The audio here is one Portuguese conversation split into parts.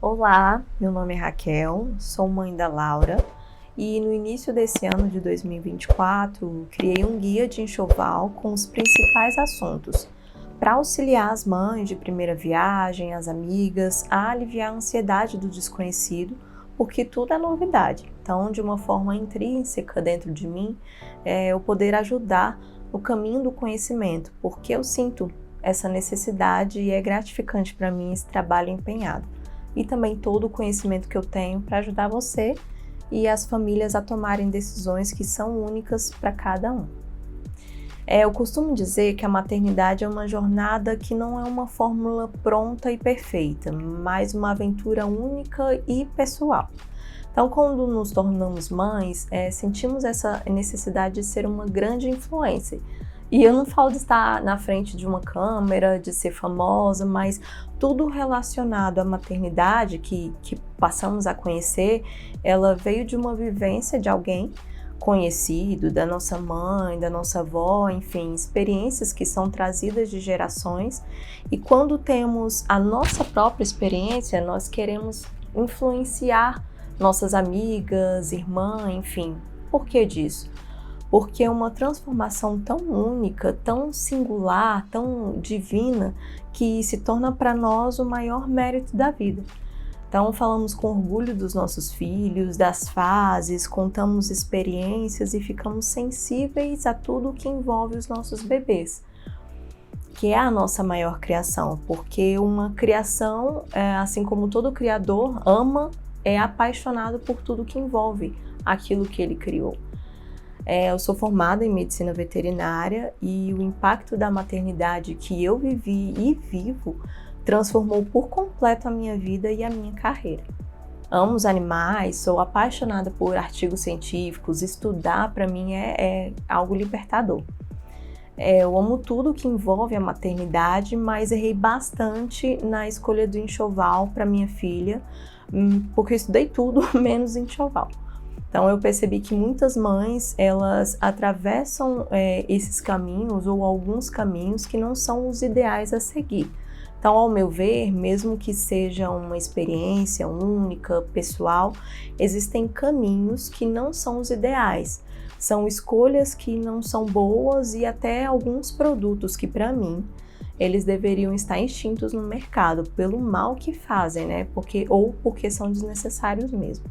Olá, meu nome é Raquel, sou mãe da Laura e no início desse ano de 2024 criei um guia de enxoval com os principais assuntos para auxiliar as mães de primeira viagem, as amigas, a aliviar a ansiedade do desconhecido, porque tudo é novidade. Então, de uma forma intrínseca dentro de mim, eu poder ajudar no caminho do conhecimento, porque eu sinto essa necessidade e é gratificante para mim esse trabalho empenhado. E também todo o conhecimento que eu tenho para ajudar você e as famílias a tomarem decisões que são únicas para cada um. Eu costumo dizer que a maternidade é uma jornada que não é uma fórmula pronta e perfeita, mas uma aventura única e pessoal. Então, quando nos tornamos mães, sentimos essa necessidade de ser uma grande influencer. E eu não falo de estar na frente de uma câmera, de ser famosa, mas tudo relacionado à maternidade que passamos a conhecer, ela veio de uma vivência de alguém conhecido, da nossa mãe, da nossa avó, enfim, experiências que são trazidas de gerações. E quando temos a nossa própria experiência, nós queremos influenciar nossas amigas, irmã, enfim. Por que disso? Porque é uma transformação tão única, tão singular, tão divina, que se torna para nós o maior mérito da vida. Então, falamos com orgulho dos nossos filhos, das fases, contamos experiências e ficamos sensíveis a tudo que envolve os nossos bebês, que é a nossa maior criação, porque uma criação, assim como todo criador, ama, é apaixonado por tudo que envolve aquilo que ele criou. Eu sou formada em medicina veterinária e o impacto da maternidade que eu vivi e vivo transformou por completo a minha vida e a minha carreira. Amo os animais, sou apaixonada por artigos científicos, estudar para mim é algo libertador. Eu amo tudo que envolve a maternidade, mas errei bastante na escolha do enxoval para minha filha, porque eu estudei tudo menos enxoval. Então eu percebi que muitas mães, elas atravessam esses caminhos ou alguns caminhos que não são os ideais a seguir. Então, ao meu ver, mesmo que seja uma experiência única, pessoal, existem caminhos que não são os ideais. São escolhas que não são boas e até alguns produtos que, para mim, eles deveriam estar extintos no mercado pelo mal que fazem, né? Porque são desnecessários mesmo.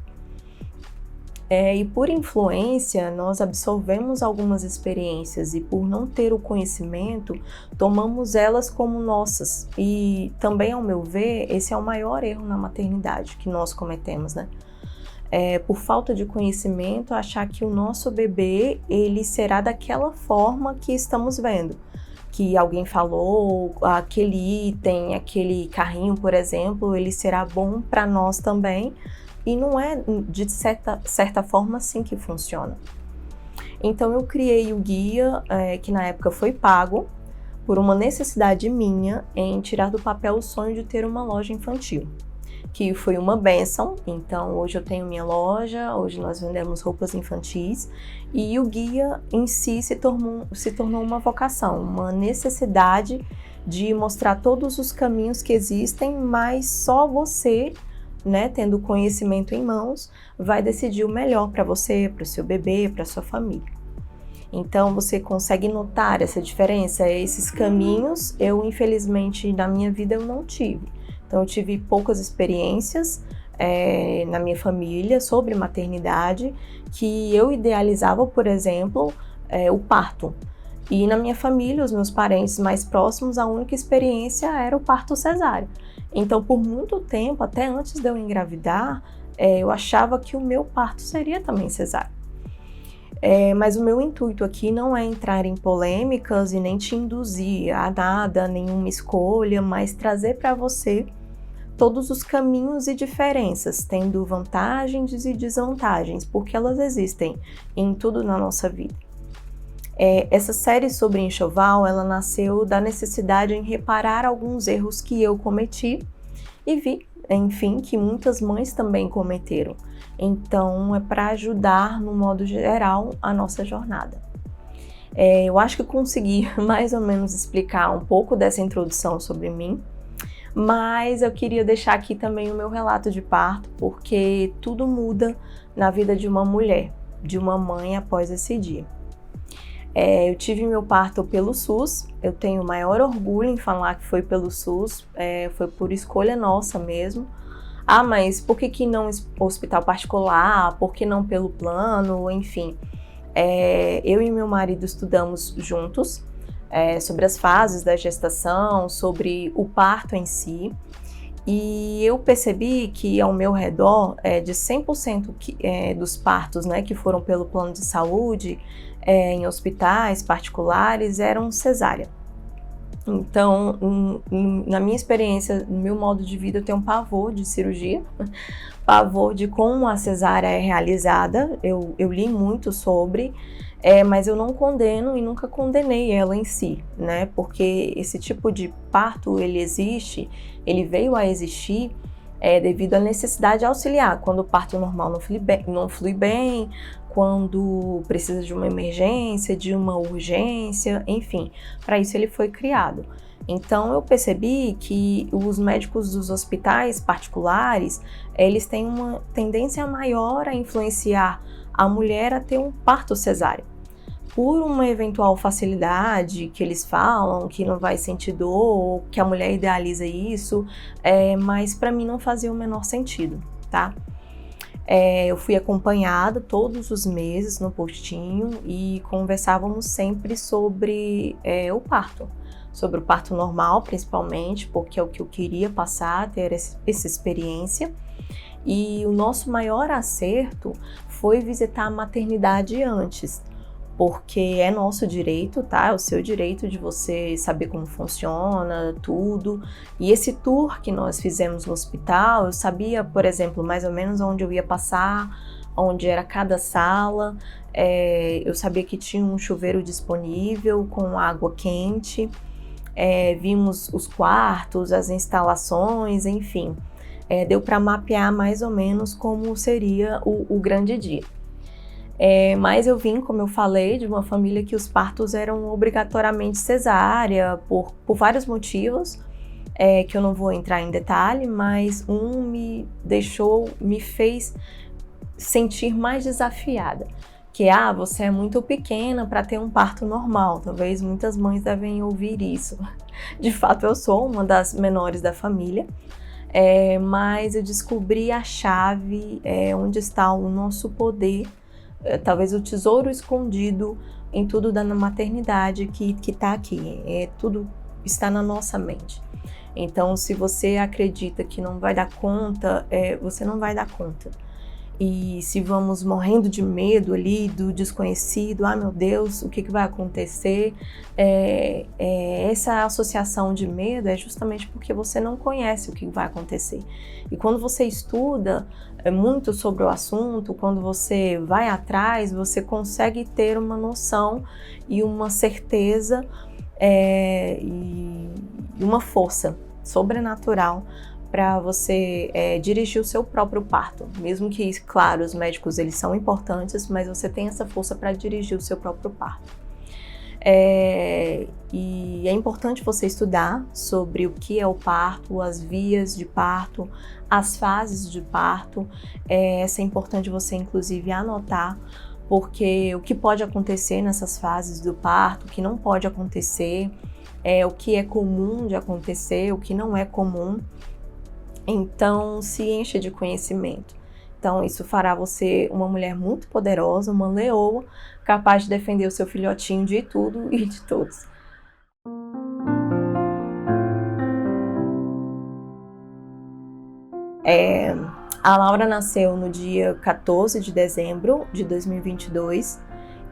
E por influência, nós absorvemos algumas experiências e por não ter o conhecimento, tomamos elas como nossas. E também, ao meu ver, esse é o maior erro na maternidade que nós cometemos, né? Por falta de conhecimento, achar que o nosso bebê, ele será daquela forma que estamos vendo. Que alguém falou, aquele item, aquele carrinho, por exemplo, ele será bom para nós também. E não é de certa forma assim que funciona. Então eu criei o guia, que na época foi pago, por uma necessidade minha em tirar do papel o sonho de ter uma loja infantil, que foi uma bênção. Então hoje eu tenho minha loja, hoje nós vendemos roupas infantis e o guia em si se tornou uma vocação, uma necessidade de mostrar todos os caminhos que existem, mas só você, né, tendo conhecimento em mãos, vai decidir o melhor para você, para o seu bebê, para a sua família. Então você consegue notar essa diferença, esses caminhos, infelizmente na minha vida eu não tive. Então eu tive poucas experiências na minha família sobre maternidade, que eu idealizava, por exemplo, o parto. E na minha família, os meus parentes mais próximos, a única experiência era o parto cesáreo. Então, por muito tempo, até antes de eu engravidar, eu achava que o meu parto seria também cesáreo. Mas o meu intuito aqui não é entrar em polêmicas e nem te induzir a nada, a nenhuma escolha, mas trazer para você todos os caminhos e diferenças, tendo vantagens e desvantagens, porque elas existem em tudo na nossa vida. Essa série sobre enxoval, ela nasceu da necessidade em reparar alguns erros que eu cometi e vi, enfim, que muitas mães também cometeram. Então, é para ajudar, no modo geral, a nossa jornada. Eu acho que consegui mais ou menos explicar um pouco dessa introdução sobre mim, Mas eu queria deixar aqui também o meu relato de parto, porque tudo muda na vida de uma mulher, de uma mãe após esse dia. Eu tive meu parto pelo SUS, eu tenho o maior orgulho em falar que foi pelo SUS, foi por escolha nossa mesmo. Ah, mas por que não hospital particular? Por que não pelo plano? Enfim, eu e meu marido estudamos juntos sobre as fases da gestação, sobre o parto em si. E eu percebi que ao meu redor, de 100% dos partos, né, que foram pelo plano de saúde, em hospitais particulares, eram cesárea. Então, na minha experiência, no meu modo de vida, eu tenho um pavor de cirurgia, pavor de como a cesárea é realizada. Eu li muito sobre, mas eu não condeno e nunca condenei ela em si, né? Porque esse tipo de parto, ele existe, ele veio a existir devido à necessidade auxiliar, quando o parto normal não flui bem, quando precisa de uma emergência, de uma urgência, enfim, para isso ele foi criado. Então eu percebi que os médicos dos hospitais particulares, eles têm uma tendência maior a influenciar a mulher a ter um parto cesáreo. Por uma eventual facilidade que eles falam, que não vai sentir dor, ou que a mulher idealiza isso, mas para mim não fazia o menor sentido, tá? Eu fui acompanhada todos os meses no postinho e conversávamos sempre sobre o parto. Sobre o parto normal, principalmente, porque é o que eu queria passar, ter essa experiência. E o nosso maior acerto foi visitar a maternidade antes, porque é nosso direito, tá? É o seu direito de você saber como funciona, tudo. E esse tour que nós fizemos no hospital, eu sabia, por exemplo, mais ou menos onde eu ia passar, onde era cada sala. Eu sabia que tinha um chuveiro disponível com água quente. Vimos os quartos, as instalações, enfim. Deu para mapear mais ou menos como seria o grande dia. Mas eu vim, como eu falei, de uma família que os partos eram obrigatoriamente cesárea, por vários motivos, que eu não vou entrar em detalhe, mas me fez sentir mais desafiada, que você é muito pequena para ter um parto normal. Talvez muitas mães devem ouvir isso. De fato, eu sou uma das menores da família, mas eu descobri a chave, onde está o nosso poder, talvez o tesouro escondido em tudo da maternidade que está aqui. Tudo está na nossa mente. Então, se você acredita que não vai dar conta, você não vai dar conta. E se vamos morrendo de medo ali do desconhecido, meu Deus, o que vai acontecer? Essa associação de medo é justamente porque você não conhece o que vai acontecer. E quando você estuda muito sobre o assunto, quando você vai atrás, você consegue ter uma noção e uma certeza e uma força sobrenatural para você dirigir o seu próprio parto. Mesmo que, claro, os médicos eles são importantes, mas você tem essa força para dirigir o seu próprio parto. E é importante você estudar sobre o que é o parto, as vias de parto, as fases de parto. É importante você, inclusive, anotar, porque o que pode acontecer nessas fases do parto, o que não pode acontecer, o que é comum de acontecer, o que não é comum. Então, se encha de conhecimento. Então, isso fará você uma mulher muito poderosa, uma leoa, capaz de defender o seu filhotinho de tudo e de todos. A Laura nasceu no dia 14 de dezembro de 2022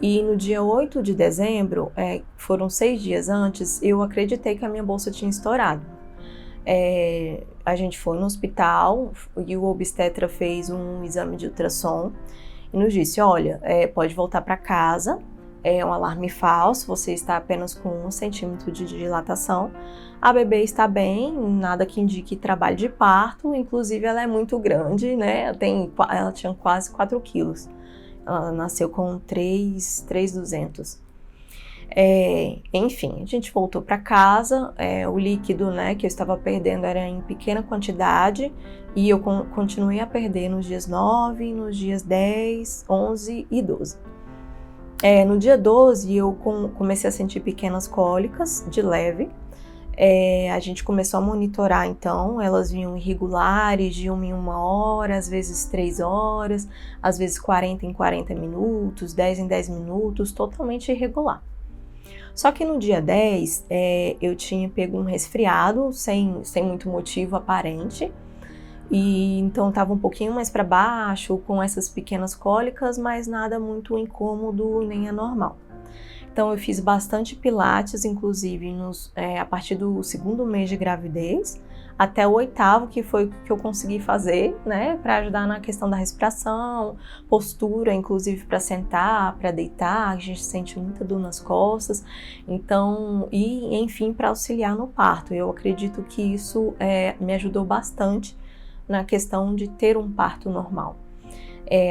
e no dia 8 de dezembro, foram 6 dias antes, eu acreditei que a minha bolsa tinha estourado. A gente foi no hospital e o obstetra fez um exame de ultrassom e nos disse, olha, pode voltar para casa, é um alarme falso, você está apenas com 1 centímetro de dilatação, a bebê está bem, nada que indique trabalho de parto, inclusive ela é muito grande, né? Ela tinha quase 4 quilos, ela nasceu com 3.200. Enfim, a gente voltou para casa, o líquido, né, que eu estava perdendo era em pequena quantidade e eu continuei a perder nos dias 9, nos dias 10, 11 e 12. No dia 12 eu comecei a sentir pequenas cólicas de leve. A gente começou a monitorar, então, elas vinham irregulares, de 1 em 1 hora, às vezes 3 horas, às vezes 40 em 40 minutos, 10 em 10 minutos, totalmente irregular. Só que no dia 10, eu tinha pego um resfriado, sem muito motivo aparente, e então estava um pouquinho mais para baixo, com essas pequenas cólicas, mas nada muito incômodo nem anormal. Então eu fiz bastante pilates, inclusive a partir do 2º mês de gravidez, até o 8º, que foi o que eu consegui fazer, né, para ajudar na questão da respiração, postura, inclusive para sentar, para deitar, a gente sente muita dor nas costas, então, e enfim, para auxiliar no parto. Eu acredito que isso me ajudou bastante na questão de ter um parto normal.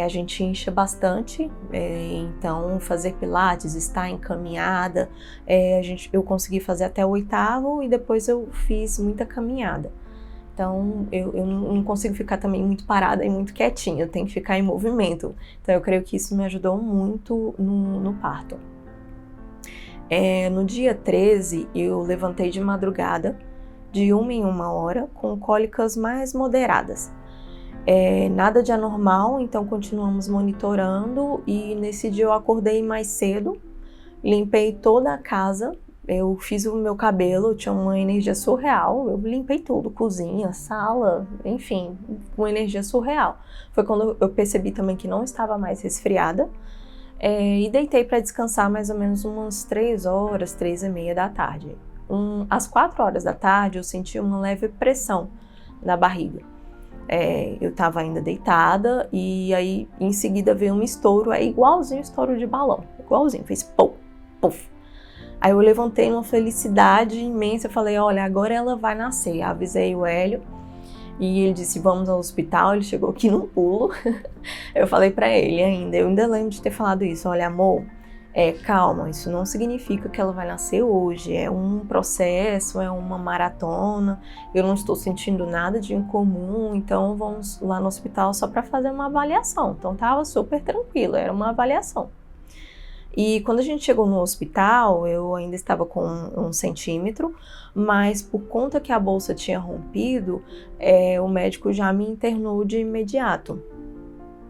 A gente incha bastante, então fazer pilates, estar encaminhada, eu consegui fazer até o 8º e depois eu fiz muita caminhada. Então eu não consigo ficar também muito parada e muito quietinha, eu tenho que ficar em movimento. Então eu creio que isso me ajudou muito no parto. No dia 13 eu levantei de madrugada, de 1 em 1 hora, com cólicas mais moderadas. Nada de anormal, então continuamos monitorando e nesse dia eu acordei mais cedo, limpei toda a casa, eu fiz o meu cabelo, eu tinha uma energia surreal, eu limpei tudo, cozinha, sala, enfim, uma energia surreal. Foi quando eu percebi também que não estava mais resfriada e deitei para descansar mais ou menos umas 3 horas, 3h30 da tarde. Às 4 horas da tarde eu senti uma leve pressão na barriga. Eu estava ainda deitada e aí em seguida veio um estouro, igualzinho estouro de balão, igualzinho, fez pum, puf. Aí eu levantei numa felicidade imensa, eu falei, olha, agora ela vai nascer. Avisei o Hélio e ele disse, vamos ao hospital, ele chegou aqui num pulo. Eu falei pra ele eu ainda lembro de ter falado isso, olha amor, calma, isso não significa que ela vai nascer hoje, é um processo, é uma maratona, eu não estou sentindo nada de incomum, então vamos lá no hospital só para fazer uma avaliação. Então tava super tranquilo, era uma avaliação. E quando a gente chegou no hospital, eu ainda estava com 1 centímetro, mas por conta que a bolsa tinha rompido, o médico já me internou de imediato.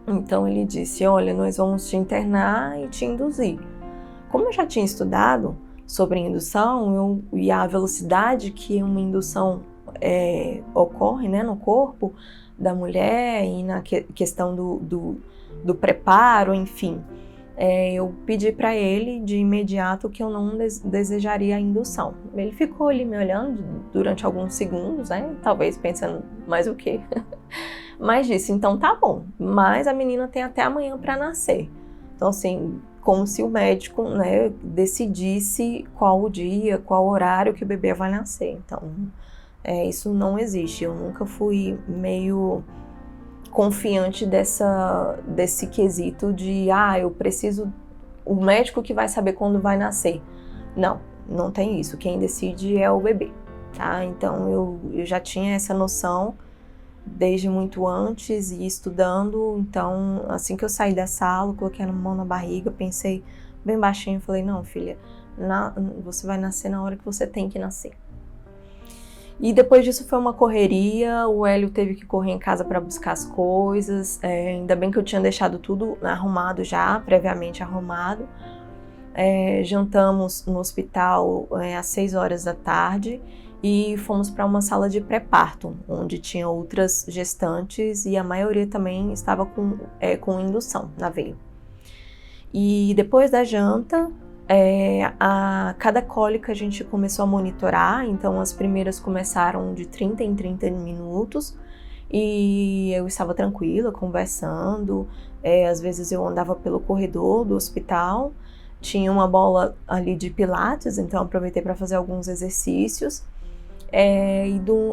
Então ele disse, olha, nós vamos te internar e te induzir. Como eu já tinha estudado sobre indução e a velocidade que uma indução ocorre, né, no corpo da mulher e na questão do preparo, enfim, eu pedi para ele de imediato que eu não desejaria a indução. Ele ficou ali me olhando durante alguns segundos, né, talvez pensando, mas o quê? Mas disse, então tá bom, mas a menina tem até amanhã para nascer. Então assim, como se o médico, né, decidisse qual o dia, qual horário que o bebê vai nascer. Então, isso não existe. Eu nunca fui meio confiante desse quesito de, eu preciso, o médico que vai saber quando vai nascer. Não tem isso. Quem decide é o bebê, tá? Então, eu já tinha essa noção desde muito antes e estudando, então assim que eu saí da sala, coloquei a mão na barriga, pensei bem baixinho, falei, não filha, você vai nascer na hora que você tem que nascer. E depois disso foi uma correria, o Hélio teve que correr em casa para buscar as coisas, ainda bem que eu tinha deixado tudo arrumado já, previamente arrumado. Jantamos no hospital às 6 horas da tarde, e fomos para uma sala de pré-parto, onde tinha outras gestantes e a maioria também estava com indução na veia. E depois da janta, a cada cólica a gente começou a monitorar, então as primeiras começaram de 30 em 30 minutos e eu estava tranquila, conversando, às vezes eu andava pelo corredor do hospital, tinha uma bola ali de pilates, então aproveitei para fazer alguns exercícios.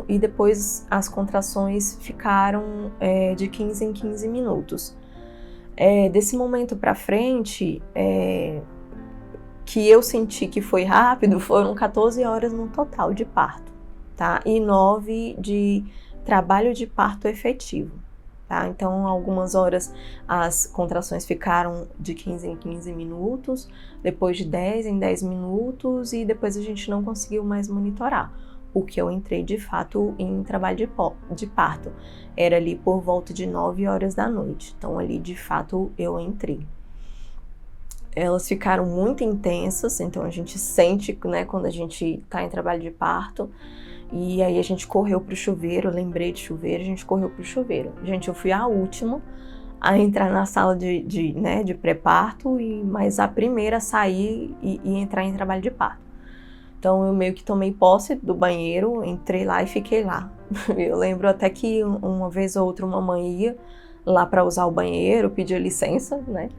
E depois as contrações ficaram de 15 em 15 minutos. Desse momento para frente, que eu senti que foi rápido foram 14 horas no total de parto, tá? E 9 de trabalho de parto efetivo, tá? Então, algumas horas as contrações ficaram de 15 em 15 minutos, depois de 10 em 10 minutos, e depois a gente não conseguiu mais monitorar. O que eu entrei de fato em trabalho de parto era ali por volta de 9 horas da noite. Então, ali de fato eu entrei. Elas ficaram muito intensas, então a gente sente, né, quando a gente tá em trabalho de parto. E aí a gente correu pro chuveiro, eu lembrei de chuveiro, a gente correu pro chuveiro. Gente, eu fui a última a entrar na sala de pré-parto, mas a primeira a sair e entrar em trabalho de parto. Então eu meio que tomei posse do banheiro, entrei lá e fiquei lá. Eu lembro até que uma vez ou outra uma mãe ia lá para usar o banheiro, pedia licença, né?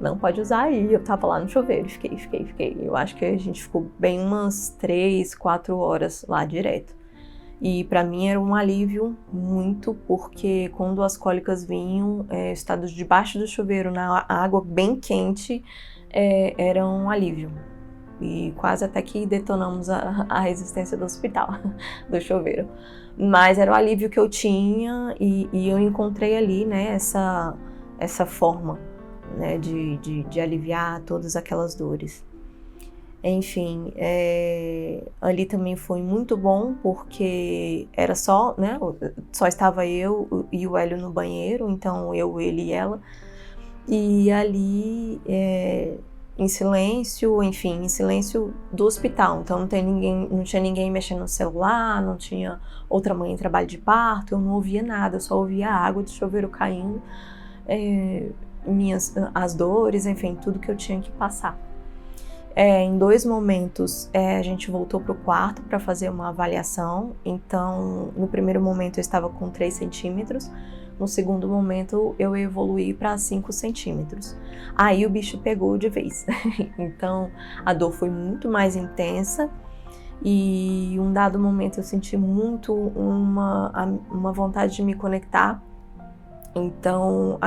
Não pode usar aí, eu tava lá no chuveiro, fiquei. Eu acho que a gente ficou bem umas 3, 4 horas lá direto. E para mim era um alívio muito, porque quando as cólicas vinham, estado debaixo do chuveiro, na água bem quente, era um alívio. E quase até que detonamos a resistência do hospital, do chuveiro. Mas era o alívio que eu tinha e eu encontrei ali, né, essa forma, né, de aliviar todas aquelas dores. Enfim, ali também foi muito bom, porque era só, né, só estava eu e o Hélio no banheiro, então eu, ele e ela, e ali em silêncio, enfim, em silêncio do hospital, então não tinha ninguém mexendo no celular, não tinha outra mãe em trabalho de parto, eu não ouvia nada, eu só ouvia a água do chuveiro caindo, as dores, enfim, tudo que eu tinha que passar. Em 2 momentos a gente voltou para o quarto para fazer uma avaliação. Então, no primeiro momento eu estava com 3 centímetros, no segundo momento eu evoluí para 5 centímetros. Aí o bicho pegou de vez. Então, a dor foi muito mais intensa e em um dado momento eu senti muito uma vontade de me conectar. Então,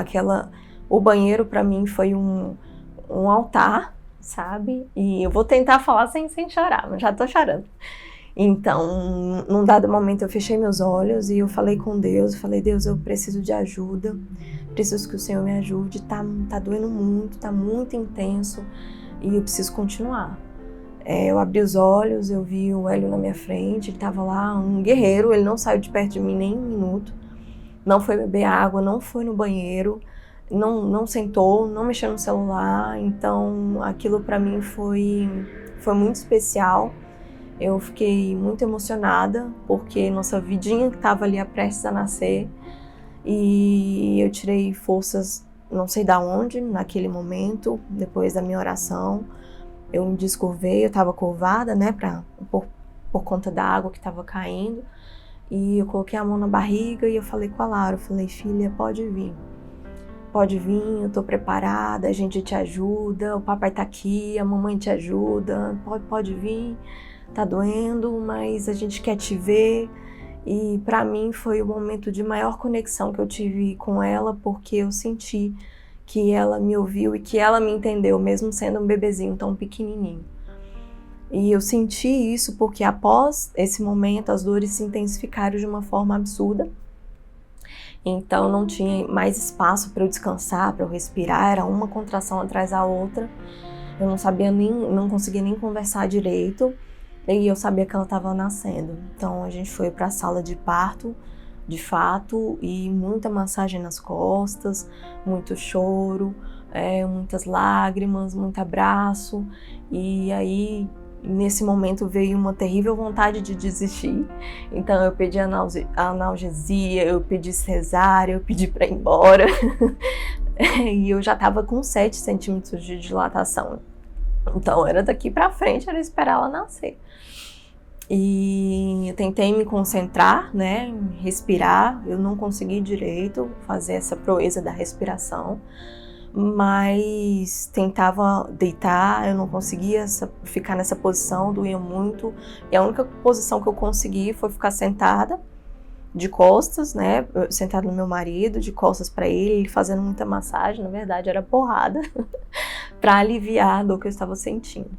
o banheiro para mim foi um altar, sabe? E eu vou tentar falar sem chorar, mas já tô chorando. Então, num dado momento eu fechei meus olhos e eu falei com Deus, Deus, eu preciso de ajuda, preciso que o Senhor me ajude, tá doendo muito, tá muito intenso e eu preciso continuar. Eu abri os olhos, eu vi o Hélio na minha frente, ele tava lá, um guerreiro, ele não saiu de perto de mim nem um minuto, não foi beber água, não foi no banheiro, não sentou, não mexeu no celular. Então aquilo para mim foi muito especial. Eu fiquei muito emocionada, porque nossa vidinha que estava ali prestes a nascer, e eu tirei forças, não sei da onde, naquele momento, depois da minha oração. Eu me descurvei, eu estava curvada, né, por conta da água que estava caindo, e eu coloquei a mão na barriga e eu falei com a Laura, eu falei, filha, pode vir, eu tô preparada, a gente te ajuda, o papai tá aqui, a mamãe te ajuda, pode vir, tá doendo, mas a gente quer te ver. E pra mim foi o momento de maior conexão que eu tive com ela, porque eu senti que ela me ouviu e que ela me entendeu, mesmo sendo um bebezinho tão pequenininho. E eu senti isso porque após esse momento as dores se intensificaram de uma forma absurda. Então não tinha mais espaço para eu descansar, para eu respirar, era uma contração atrás da outra. Eu não conseguia nem conversar direito, e eu sabia que ela estava nascendo. Então a gente foi para a sala de parto, de fato, e muita massagem nas costas, muito choro, muitas lágrimas, muito abraço. E aí nesse momento veio uma terrível vontade de desistir, então eu pedi analgesia, eu pedi cesárea, eu pedi para ir embora, e eu já estava com 7 centímetros de dilatação, então era daqui para frente, era esperar ela nascer. E eu tentei me concentrar, né, respirar, eu não consegui direito fazer essa proeza da respiração, mas tentava deitar, eu não conseguia ficar nessa posição, doía muito, e a única posição que eu consegui foi ficar sentada, de costas, né, sentada no meu marido, de costas para ele fazendo muita massagem, na verdade era porrada, para aliviar a dor que eu estava sentindo.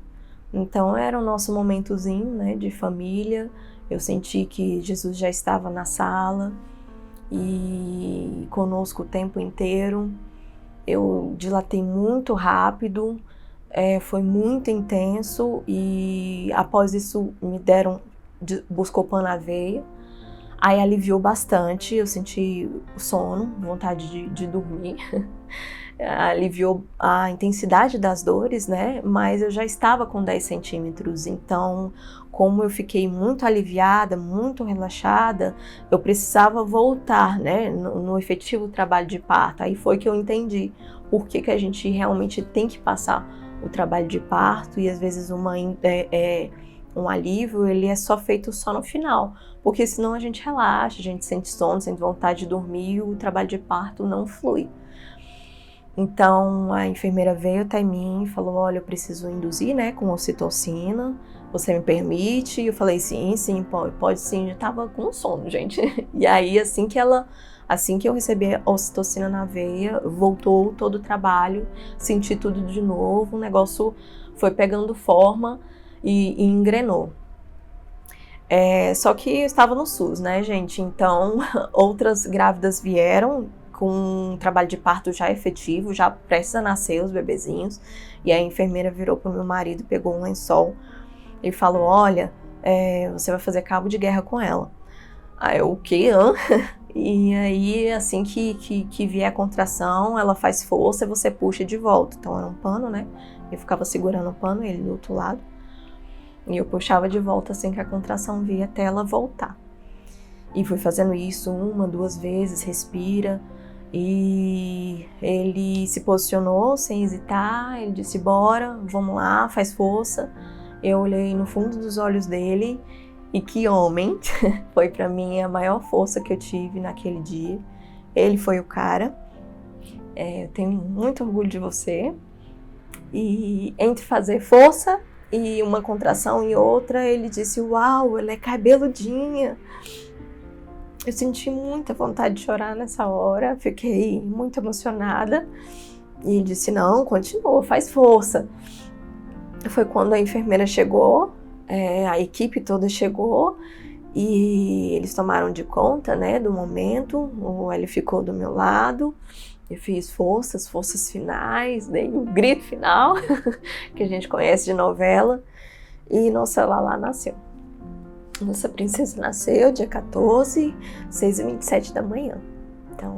Então era o nosso momentozinho, né, de família. Eu senti que Jesus já estava na sala e conosco o tempo inteiro. Eu dilatei muito rápido, foi muito intenso e após isso me deram Buscopan na veia. Aí aliviou bastante, eu senti sono, vontade de dormir. Aliviou a intensidade das dores, né? Mas eu já estava com 10 centímetros, então, como eu fiquei muito aliviada, muito relaxada, eu precisava voltar, né? No efetivo trabalho de parto. Aí foi que eu entendi por que a gente realmente tem que passar o trabalho de parto e às vezes um alívio, ele é só feito só no final, porque senão a gente relaxa, a gente sente sono, sente vontade de dormir e o trabalho de parto não flui. Então a enfermeira veio até mim e falou, olha, eu preciso induzir, né, com ocitocina, você me permite? E eu falei, sim, pode sim, eu tava com sono, gente. E aí assim que eu recebi a ocitocina na veia, voltou todo o trabalho, senti tudo de novo, o negócio foi pegando forma e engrenou. Só que eu estava no SUS, né, gente? Então outras grávidas vieram com um trabalho de parto já efetivo, já prestes a nascer os bebezinhos, e a enfermeira virou pro meu marido, pegou um lençol e falou, olha, você vai fazer cabo de guerra com ela. Aí eu, o quê? E aí, assim que vier a contração, ela faz força e você puxa de volta. Então era um pano, né? Eu ficava segurando o pano, ele do outro lado, e eu puxava de volta assim que a contração vinha até ela voltar. E fui fazendo isso 1, 2 vezes, respira. E ele se posicionou sem hesitar, ele disse, bora, vamos lá, faz força. Eu olhei no fundo dos olhos dele e que homem, foi pra mim a maior força que eu tive naquele dia. Ele foi o cara, eu tenho muito orgulho de você. E entre fazer força e uma contração e outra, ele disse, uau, ela é cabeludinha. Eu senti muita vontade de chorar nessa hora, fiquei muito emocionada. E ele disse, não, continua, faz força. Foi quando a enfermeira chegou, a equipe toda chegou e eles tomaram de conta, né, do momento. O Hélio ficou do meu lado, eu fiz forças finais, dei o grito final, que a gente conhece de novela, e nossa Lala nasceu. Nossa princesa nasceu dia 14, 6h27 da manhã. Então,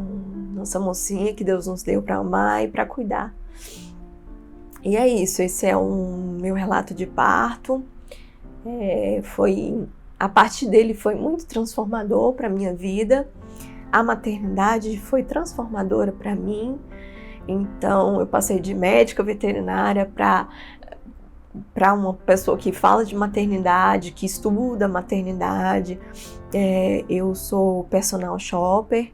nossa mocinha que Deus nos deu para amar e para cuidar. E é isso, esse é um meu relato de parto. A parte dele foi muito transformador para minha vida. A maternidade foi transformadora para mim. Então, eu passei de médica veterinária para uma pessoa que fala de maternidade, que estuda maternidade. Eu sou personal shopper,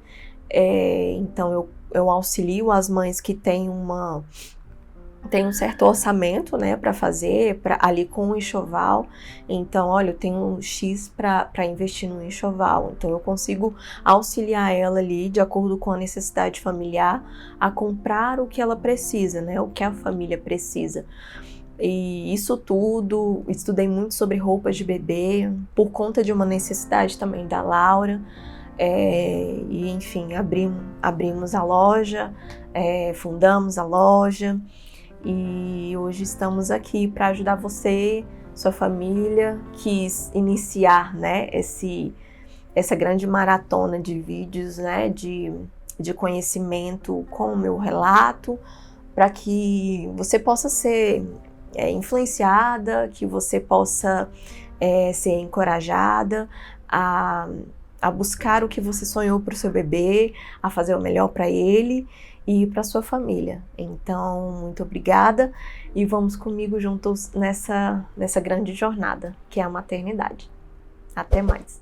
então eu auxilio as mães que têm um certo orçamento, né, para fazer, ali com o enxoval. Então, olha, eu tenho um X para investir no enxoval, então eu consigo auxiliar ela ali, de acordo com a necessidade familiar, a comprar o que ela precisa, né, o que a família precisa. E isso tudo, estudei muito sobre roupas de bebê, por conta de uma necessidade também da Laura, e enfim, abrimos a loja, fundamos a loja, e hoje estamos aqui para ajudar você, sua família, quis iniciar, né, essa grande maratona de vídeos, né, de conhecimento com o meu relato, para que você possa ser influenciada, que você possa ser encorajada a buscar o que você sonhou para o seu bebê, a fazer o melhor para ele e para sua família. Então, muito obrigada e vamos comigo juntos nessa grande jornada que é a maternidade. Até mais!